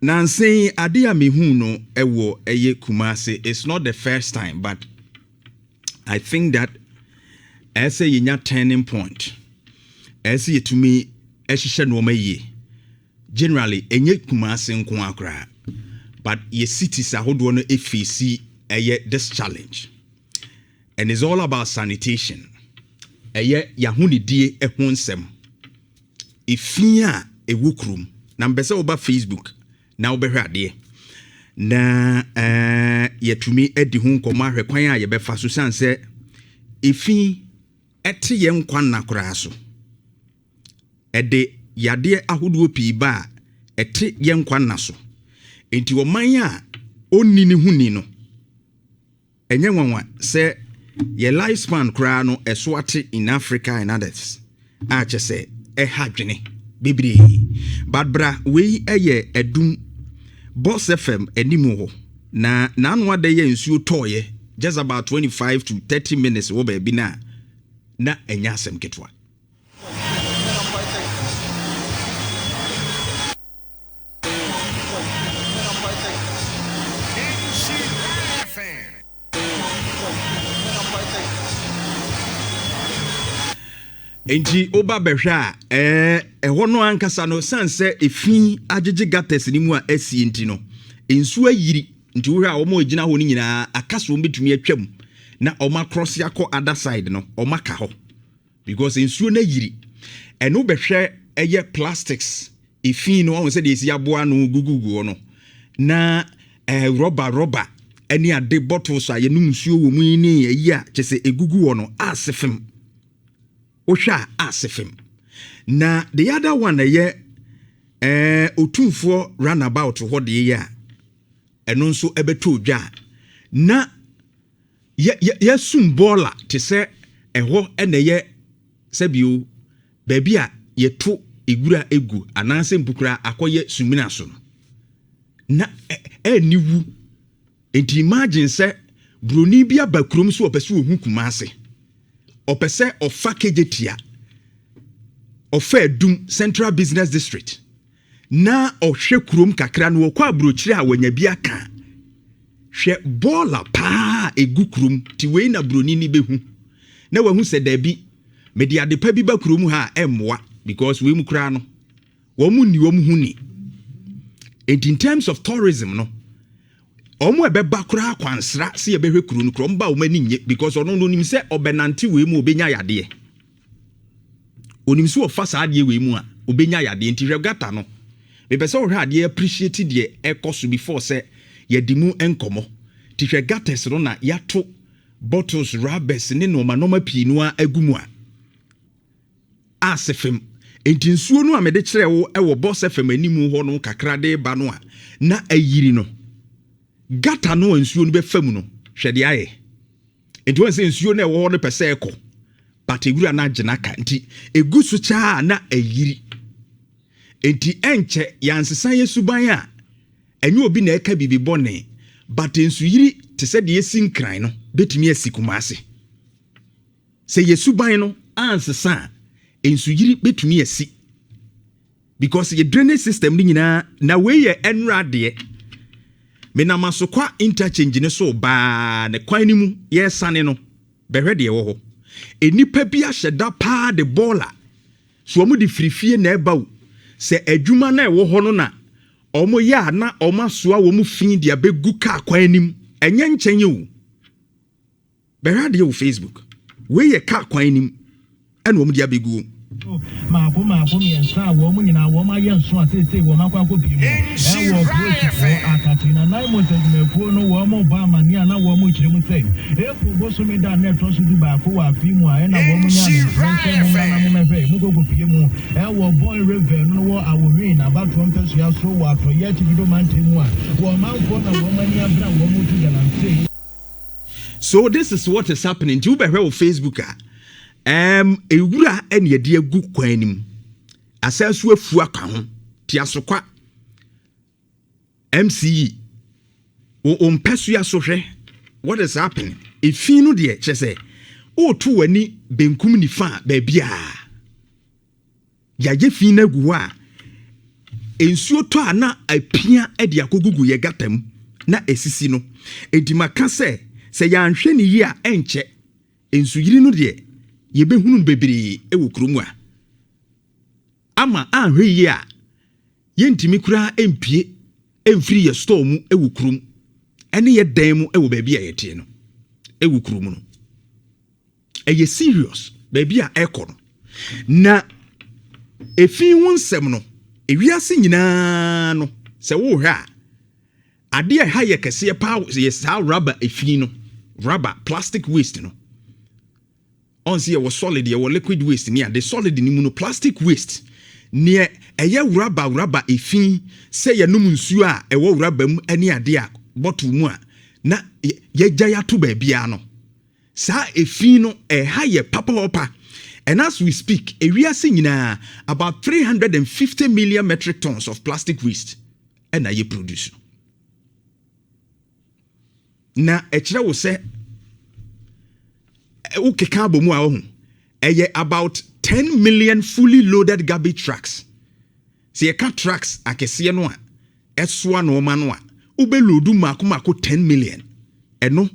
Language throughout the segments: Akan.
Nancy adia mihuno ewo eye Kumasi. It's not the first time, but I think that as a yinya turning point, as ye to me, eshisha no ye. Generally, enye Kumasi nkwakra, but ye cities are hold one FEC this challenge, and it's all about sanitation. Yahuni die ehonsem. Ifia ewukrum. Na mbese oba Facebook. Na obehwe ade na yetumi edi hu nkoma hwekwan a yebefa so sanse efi ete ye nkwa nakora so ede yade ahodo pii ba ete ye nkwa naso enti oman a onni ne huni no enye nwanwa se ye lifespan kra no eso ate in Africa and others a che se hadwene bebre but bra we eye edum Boss FM animu na nanwa de ye nsuo toye just about 25 to 30 minutes wo ba bi na enya asem ketwa. Enti oba behwa ɛhɔ no ankasa no sanse efi agege gates ni mu a asi enti no ensu ayiri nti wo hwa a omo agina ho ni nyina akaso o betumi atwam na oma cross yakɔ other side no oma ka ho because ensu na yiri ɛno behwɛ ɛyɛ plastics efi no won say de esi aboa no gugugu no na rubber ɛni ade bottles a yenum nsuo wo mu ni ayi a kyese egugu wo no asefem Osha asefem. Na the other one ye otumfo runabout ho de ye a eno nso ebeto dwa na ye sumbola te se eho ene ye sebio baby a ye to egura egu ananse mpukura akoye sumina so na eniwu enti imagine se broni bia bakrom so opese ohu Kumasi opese ofa kejetia ofa edum Central Business District na ohwe kurom kakra no kwa brochire a wanya bia ka hwe bola pa egu kurom ti we na broni ni behu na wahu se dabi medi adepa bi ba kurom ha emmoa because we mu kra no wo mu ni wo mu huni and in terms of tourism no omo ebeba kura kwansra se ebehwe kuru no krom ba o mani nye because ono no nim se obenante we mu obenya yade onim se ofa sa ade we mu a obenya yade nti hwegata no bepese o hwe ade appreciate de ekoso before se yedimu enkomo ti hwegata se no na yato bottles rubbers ne no manoma pii no agumu a asefem enti nsuo no a mede kire wo e wo boss fm animu ho no kakra de ba no a na ayiri no gata no nsuo no be fam no hwede aye enti won se nsuo na e wo no pese eko but egura na agena ka nti egusu cha na ayiri enti enche yansesan yesuban a enye obi na eka bibi bone but ensu yiri te se de yesinkran no betumi asi Kumasi se yesuban no ansesan ensu yiri betumi asi because ye drainage system ni nyina na we ye enra de me na masokwa interchange ne so ba ne kwan ni mu ye sane no behwe de wo ho enipa bi ahyeda pa de bola so omu di frifie na eba wo se adwuma na wo ho no na omo ya na omo soa wo mu fin de abegu ka kwan nim enye nkyanye wo behwe de wo Facebook we ye ka kwan nim ena omu de abegu Mako miensa wo mu nyina wo ma yenso asese wo makwa ko bi mu e wo pro akatina na mo tedumekuo no wo mo ba mani na wo mo kire mu sei e fu bo so me da net so du ba ko wa fi mu a e na wo mu nya no na mo mefe mu go pie mu e wo boy river no wo awori na ba trom pesu ya so wa to ye ti do man temu a wo man ko na wo mani abra wo mo tu ganan sei. So this is what is happening to be here on Facebook. Ewura ene yede agu kwanim asasu afu aka ho ti asokwa MCE o mpesu ya so hwe what is happening efi no de chese o to wani benkum ni fa ba bia ya je fi na gu a ensuo to ana apia e de akogugu ye gatam na esisi no enti maka se yanhwe ne yi a enche ensuyiri no de ye behunu bebre e wo kurom a ama anhwe yi a ye ntimi kura empie emfiri ye store mu e wo kurom ene ye dan mu e wo baabi a yete no e wo kurom no eye serious baabi a ekọ no na efi wonsem no ewiase nyina no se wo hwe a ade a ha ye kese pa ye sa rubber efi no rubber plastic waste no on see ye solid ye liquid waste ni ade solid ni mu no plastic waste ne eye rubber efi se ye num nsuo a ewo rubber mu ani ade a bottle mu a na ye gya ya to ba bia no sa efi no ha ye papa. And as we speak, ewiase nyina about 350 million metric tons of plastic waste and ye produce. Na ekira wo se o keka bomu a ho eye about 10 million fully loaded garbage trucks. Se ye ka trucks akese no a esoa no ma no a obelodu mako 10 million eno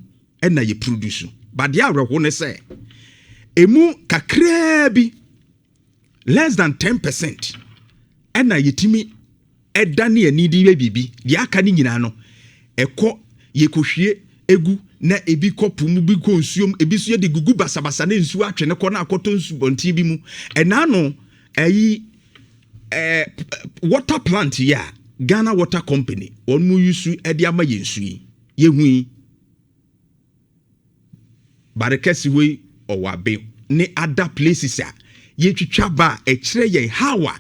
na ye produce. But dia reho ne se emu kakra less than 10% ena yetimi edane ani di bibi di aka ni nyina no ekọ yekohwie egu na ebi kopum bi konsuom ebi so ye de gugu basabasa na nsu atwe ne kọ na akoto nsu bonti bi mu ena no ayi water plant ya Ghana Water Company on mu yusu ede ama yensu ye hui barekesi we owabe ne other places a ye twitwa ba e kire ye hawa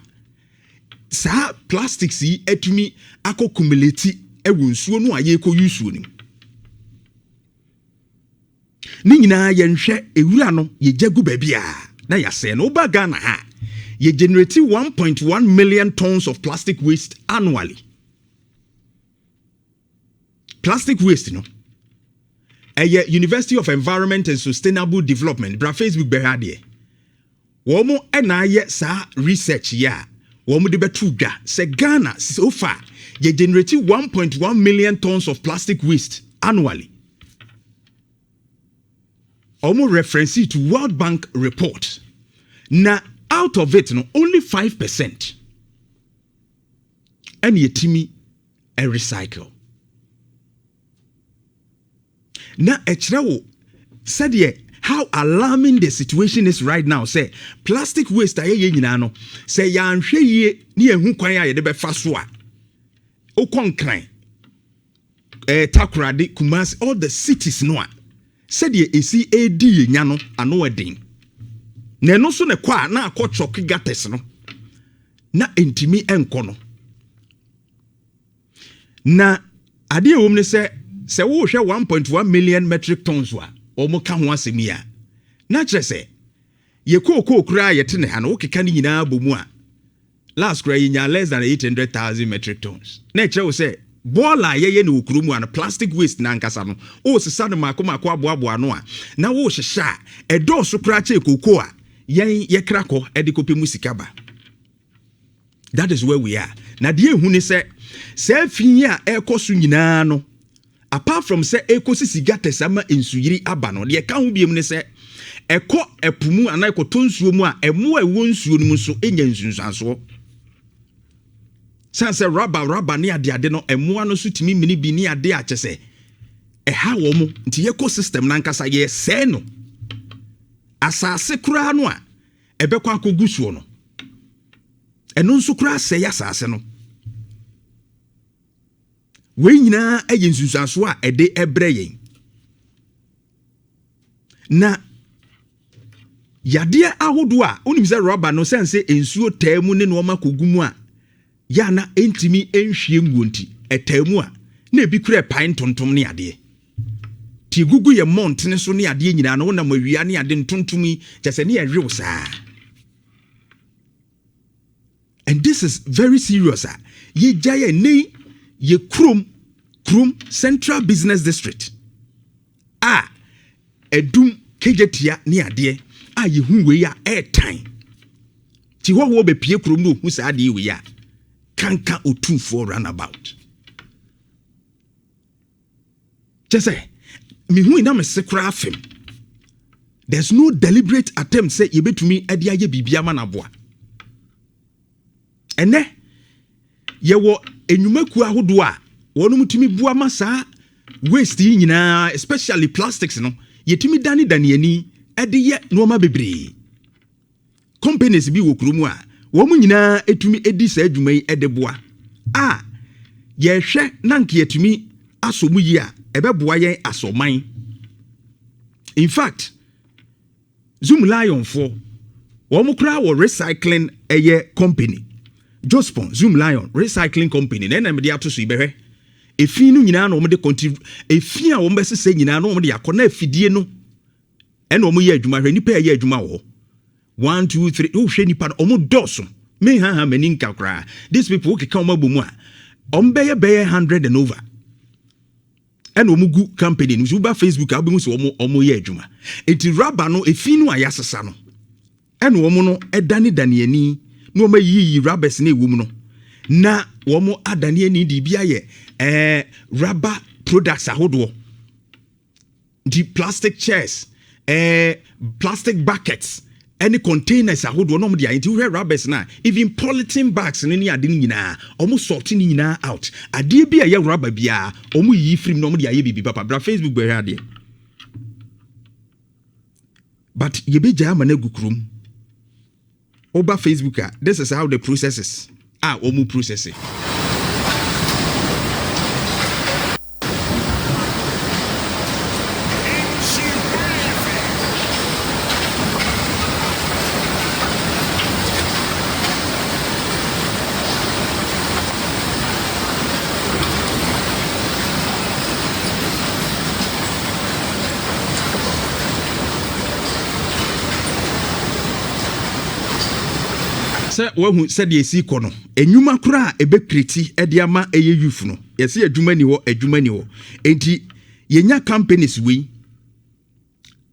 sa plastics yi etumi akokumulate ewu nsuo no a ye ko yusuo ni nyina ye nhwe ewura no ye jagu ba bia na ya se no ba Ghana ha ye generate 1.1 million tons of plastic waste annually. Plastic waste no University of Environment and Sustainable Development bra Facebook behade womo enaye sa research ya womo de betu dwa se Ghana so far ye generate 1.1 million tons of plastic waste annually. Omo reference to World Bank report. Na out of it no only 5% and yetimi a recycle. Na ekrewo said ye how alarming the situation is right now. Say plastic waste aye nyina no say ya nhwe ye ne ehu kwan aye de be fa so a okonkran Takoradi Kumasi all the cities no a said ye esi edi nya no ano edin na no so ne kwa na akotchoke gates no na entimi enko no na ade ewom ne se wo hwe 1.1 million metric tons wa omo ka ho asemi a na kire se ye kokokura ye tene ha no okeka ni nyina bomu a last cry nya less than 800,000 metric tons na kire wo se bola ye ne okurumu an plastic waste na nkasa no o sesa no mako aboabo no a na wo hyehya edo so kura che kokoo a ye krako edikope musika ba. That is where we are. Na de ehu ni se fin a ekoso nyina no apart from say ekosisi gates ama ensuyiri aba no de ka ho biem ni se eko epumu ana ekoto nsuo mu a emo a ewo nsuo no mu so enya nsunsanso sanse rubber ni ade no emo ano so timi mini bi ni ade a chese ha wo mu nti ecosystem na nkasa ye se no asase kura no a ebekwa akogusuo no eno nso kura se ya asase no we nyina eye nsusanso a ede ebre yen na yade ahodo a onim se rubber no sense ensuo taamu ne no makogumu a ya na entimi enhwie ngonti etaamu a na ebi kura pan tontom ne ade ti gugu ye mont ne so ne ade nyina no na mawia ne ade ntontomi jese ne yerew saa. And this is very serious. Ye jaya ne ye krum Central Business District. Edum kejetia ni ade ye hu we ya airtime. Ti wo be pie krum no hu sa ade we ya. kanka otu for runabout. Just say, me hu ina me sekra afem. There's no deliberate attempt say you betumi ade aye bibia ma na boa. Ene ye wo enwumaku ahodo a wonu mutumi bua ma saa waste nyina, especially plastics no. Yetumi dani ani ade ye no ma bebre. Companies bi wo kromu a wo mu nyina etumi edi saa adwuma yi ede boa. Ye hwe na nke yetumi asomu yi a ebeboa yen asoman. In fact, Zoom Lion for wo kra wo recycling company. Jospon Zoom Lion recycling company na na me de atoso ibehwe. Efi no nyina na wo de contribute efi a wo mbese nyina na wo de yakona afidie no ena wo ye adwuma hwe nipa ye adwuma wo 1 2 3 wo hwe nipa no wo doso me ha mani nka kra. These people okay come mabomu a ombeye 100 and over. And omugu company no uba Facebook abemu so omo ye adwuma. Enti rubber no efi no ayasesa no. And omo no edane ani no mayi rubbers na ewum no. Na omo adane ani di bia ye rubber products ahodo. The plastic chairs, plastic buckets, any containers ahodo no dia enti we rubbers na even polythene bags ni ade nyina omo sort ni nyina out. Ade bia ye rubber bia omo yi film no dia ye bibi papa bra Facebook be ade. But ye be jama na gukrum. Oba Facebook this is how the process is. Omo process it. Wahu said ye see kono enwuma kura ebekreti ediama eye youth no yesi adwuma ni ho enti yenya companies we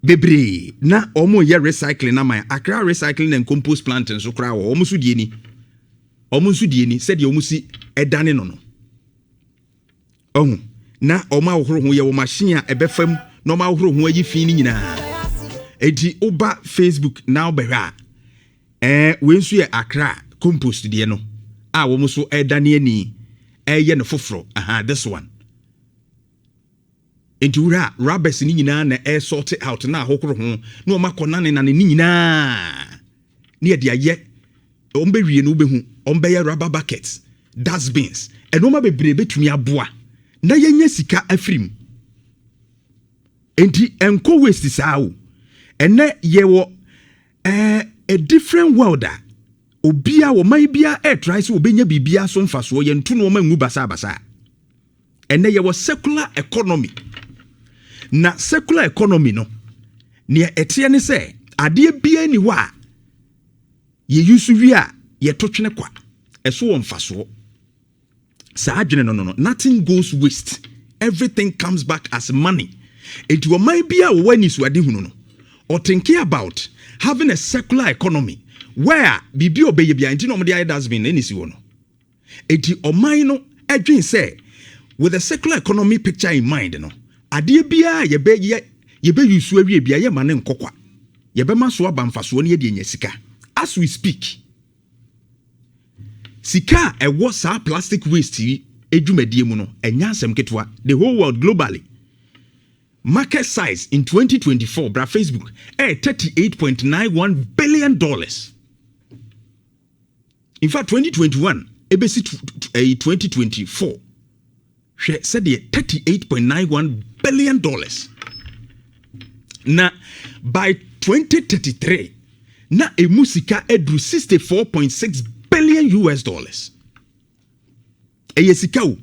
bebre na omo ye recycling na man Accra recycling and compost plant nso kura wo omo so die ni said ye omo si edane no na omo ahoro ho ye wo machine a ebefam na omo ahoro ho ayi fi ni nyina enti oba Facebook now behwa we nso ye Accra compost de no wo so edane ani ye no foforo this one enti wura rubbers ni nyina na sort out na ahokoro ho na o makona ne na ni nyina ne de aye ombe wie no behu ombe ye rubber buckets dustbins eno ma bebre betumi aboa na yenya sika afrim enti enko waste sao ene ye wo a different world obia wo mai bia try so obenya bibia so mfaso ye ntu no ma ngu basa ene ye wo secular economy na secular economy no ne etie ne se ade bia ni wa ye yusu wi a ye totwene kwa eso wo mfaso sa adwene no nothing goes waste, everything comes back as money. It wo mai bia wo wani so ade hunu no or thinking about having a secular economy where bibi obeye bia nti no mo dey das bin any si wo no eti omai no adwin say with a secular economy picture in mind no ade bia ye be yusu awie bia ye mane nkokwa ye be maso abamfaso ne ye de nya sika. As we speak, sika was sa plastic waste edwumadie mu no enya asem ketwa. The whole world globally market size in 2024 bra Facebook $38.91 billion. In fact 2021 ebesi 2024 said $38.91 billion. Now by 2033 na emusika edru $64.6 billion. Eyesika o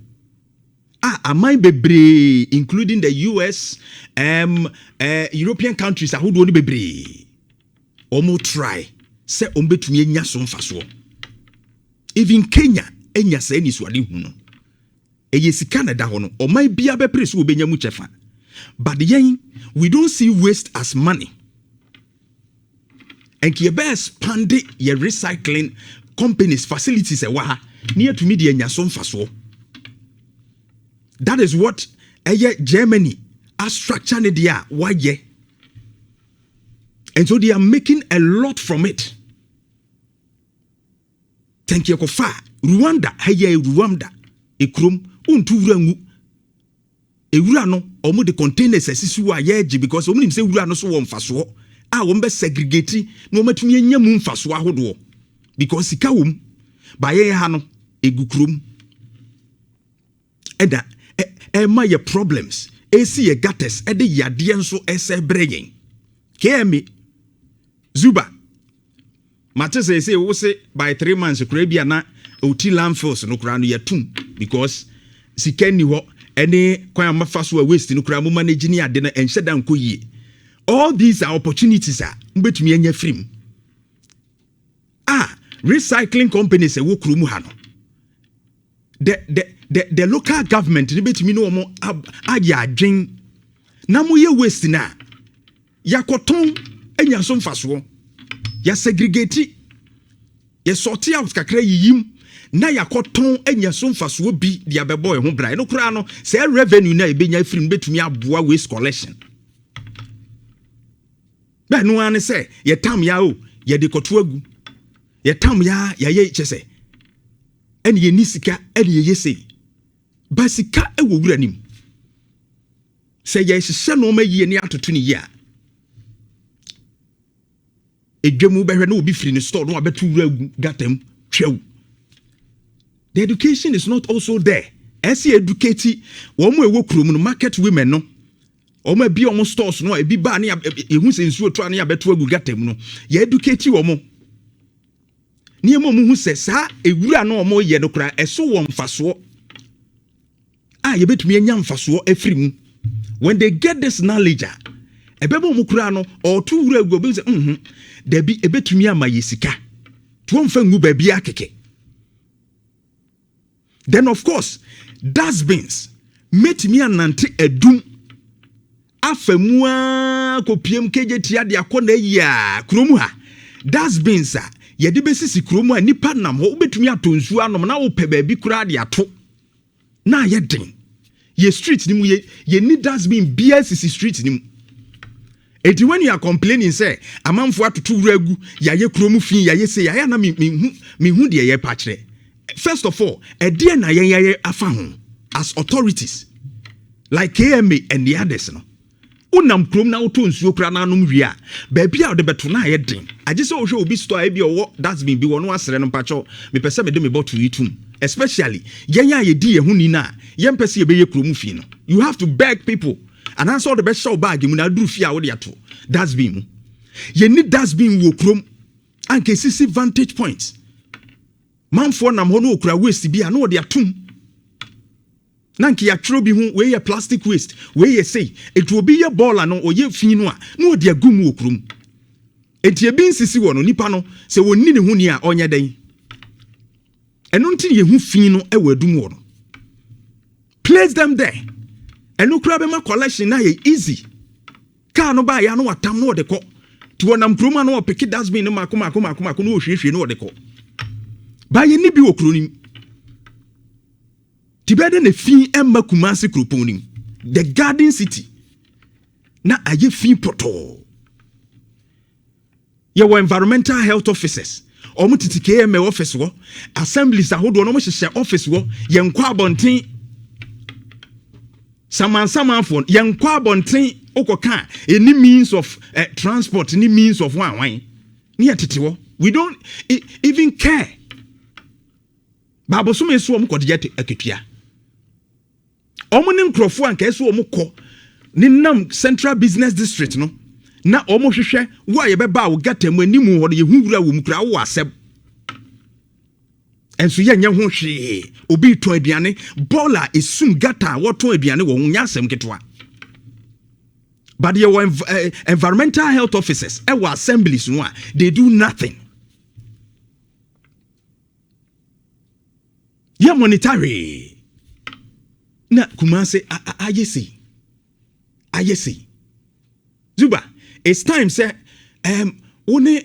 amai bebre including the US European countries ahodo ni bebre omo try say ombetumi enya so mfaso. Even Kenya enya say ni so ade hu no eyesika na da ho no omai bia be press obenya mu chefa. But yen we don't see waste as money. And ki be expand your recycling companies facilities e wa near to media nyasom faso. That is what Germany are structuring there. Why ye? And so they are making a lot from it. Thank you, Kofa. Rwanda, heye Rwanda, ekrum, unturangu. Ewurano, omo the containers esisu wa yeji because omo nimse ewurano so won faso. Wombe segregate no matumi anya mu mfaso ahodo. Because sika wom ba ye ha no egukrum. Eda my problems. See a gutters at the yadian so ese breaking. KMA Zuba. Matters say we say by 3 months Caribbean na oti landfills no kra no yatum because sika ni ho any kwan mafaso waste no kra mo manage ni ade na enhye dan koyie. All these are opportunities mbetumi anya free. Recycling companies wo kru mu ha no. The local government ni betumi no mo aya adwen na mo ye waste na yakoton enya so mfaso ya segregate ya sort out kakra yiyim na yakoton enya so mfaso bi dia bebo ho bra no kura no say revenue na ebenya free betumi aboa waste collection ba no ane say ye tam ya o ye de koto agu ye tam ya ye chese ene ye nisika ene ye yese basika ewo wura nim say ye hye no ma yie ni atoto ni ya edwemu behwe na obi free ni store no abetu wura agu gatam hwew. The education is not also there. As you educate womo ewo krom no market women no omo bi omo stores no ebi ba na ehu sensuo to na abetu agu gatam no ye educate womo ni emo mu hu se sa ewura na omo ye no kra eso wo mfaso ye betumi anya mfaso afiri mu. When they get this knowledge ebebo mu kra no or to wura agu be say da bi ebetumi ama yesika to mfa ngu ba bi akeke. Then of course dustbins metumi anante edum afamua kopiem kejetia de akona ya kromu ha dustbins ye de besisi kromu nipa nam ho betumi atonsu anom na wo pe ba bi kura de ato na ye den ye street ni mu ye need dustbin BSC street ni mu. Eti when you are complaining say amanfo atoto wuragu ya ye kromu fin ya ye say ya na me hu de ye pa kire. First of all, a dear na ye afa ho as authorities like KMA and the others no. Unam krom na auto nsuo kra na anum wi a ba bia wo de beto na ye den. Age say wo hwe obi store e bia wo that's been bi wo no asere no pacho me pese me de me bottle yitum especially yenya ye di ye hu ni na ye mpese ye be ye kromu fi no. You have to beg people and answer all the best show bag mu na duru fi a wo de ato that's been ye need that's been wo krom and can see vantage points. Manfo nam ho no okura waste bi a no de atum nanki ya tro bi hu we ye plastic waste we ye say it will be ye ball no oye fin no a no de agum okrum enti e bi nsisi wo no nipa no se wonni ne hu ni a onye den eno nti ye hu fin no e wadum wo no place them there eno kura be ma collection na ye easy car no ba ya no watam no de ko to wonam kroma no opiki dustbin no makoma no ohwehwe no de ko ba ye ni bi okronim tibede ne fin emma Kumasi kroponim the garden city na aye fin poto ye wo environmental health officers omo titi KMA office wo assemblies ahodo no mo hye office wo ye nkwa abonten saman phone ye nkwa abonten okoka any means of transport any means of wan ni atete wo we don't even care. Babo so me so om kodiyete aketua omo ne nkrofo anka so om ko ni nam central business district no na omo hwehwe wo a ye beba wo gatam animu ho ye hunwura wo mkura wo asem enso ye nya ho hwe obi to aduane bola esum gata wo to aduane wo nya asem ketwa. But your environmental health officers our assemblies no they do nothing. Ya monetary na Kumasi ayesi Zuba it's time say one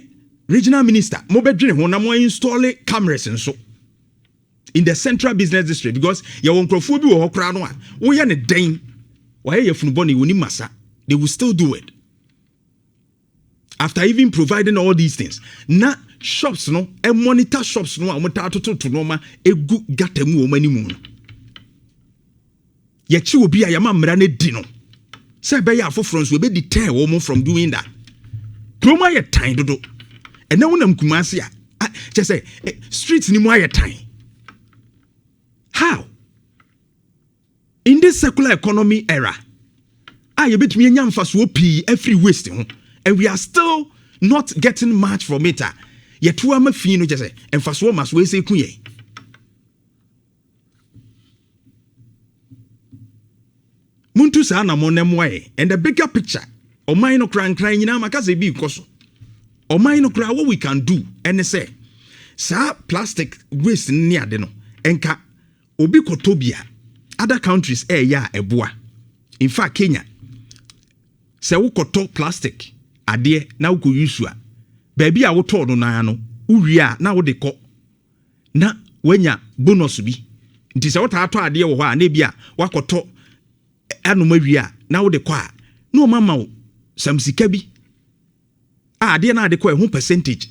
regional minister mo bedwene ho na mo install cameras nso in the central business district because you won't crofo bi wo hokra no a wo ye ne den wa ye funuboni woni masa they will still do it after even providing all these things na shops no e monitor shops no amota to no ma egu gata mu o manimu no ye chi obi a yama mra na di no say be ya afofro nso be deter wo from doing that Proma ye time dodo and now wonam Kumasi a just say streets ni mu aye time. How? In this circular economy era, you bet me nyam faso pii every waste and we are still not getting much from it. Yet to am fi no just say and faso mas we say kunye. Muntu sa na monem way and the bigger picture. O mine no crying nyina maka say bi koso. O mine no cry what we can do and say sa plastic waste ni ade no enka obi kotobia other countries ya eboa. In fact Kenya se wo koto plastic ade na wo ko use a baby a wo to no na no uwie a na wo de ko na wanya bonus bi nti se wo ta to ade wo ho a na bia wakoto anoma wie a na wo de ko a no mama wo samsika bi ade na ade ko ho percentage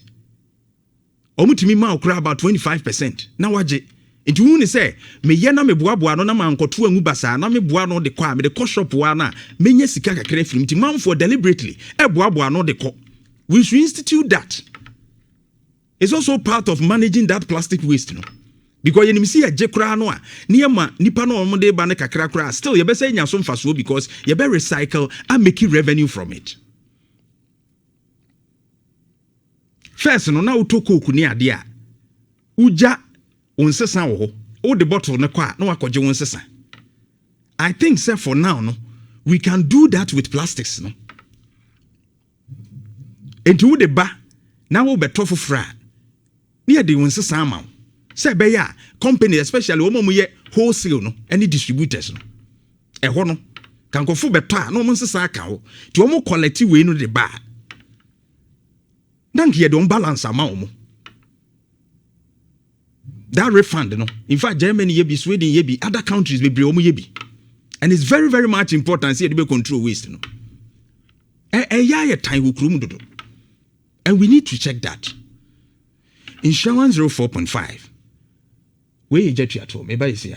omutimi ma okra about 25% na waje nti wu ni say me ye na me boaboa no na mankoto angu basa na me boa no de kwa me de ko shop wa na menye sika kakra firim nti man for deliberately e boaboa no de ko we should institute that. It's also part of managing that plastic waste no because you see a jekra no a ne ma nipa no mo de ba ne kakra kra still you be say nya so mfaso because you be recycle and make revenue from it. First no na utokoku ni ade a uja unsesa wo ho o the bottle ne kwa na wakoje unsesa. I think say for now no we can do that with plastics no. Enti wo de ba na wo beto fofra ne de unsesa ama say be ya company especially wo mo ye wholesale no any distributors no ho no kan kofo beto a no mo nsesa aka wo ti wo mo collect we no de ba dan ye don balance ama wo. That refund, no. In fact, Germany, yebi, Sweden, yebi, other countries, be omu yebi, and it's very, very much important. See, to control waste, no. And we need to check that. Insurance 04.5. Where you get your tool? Maybe I see.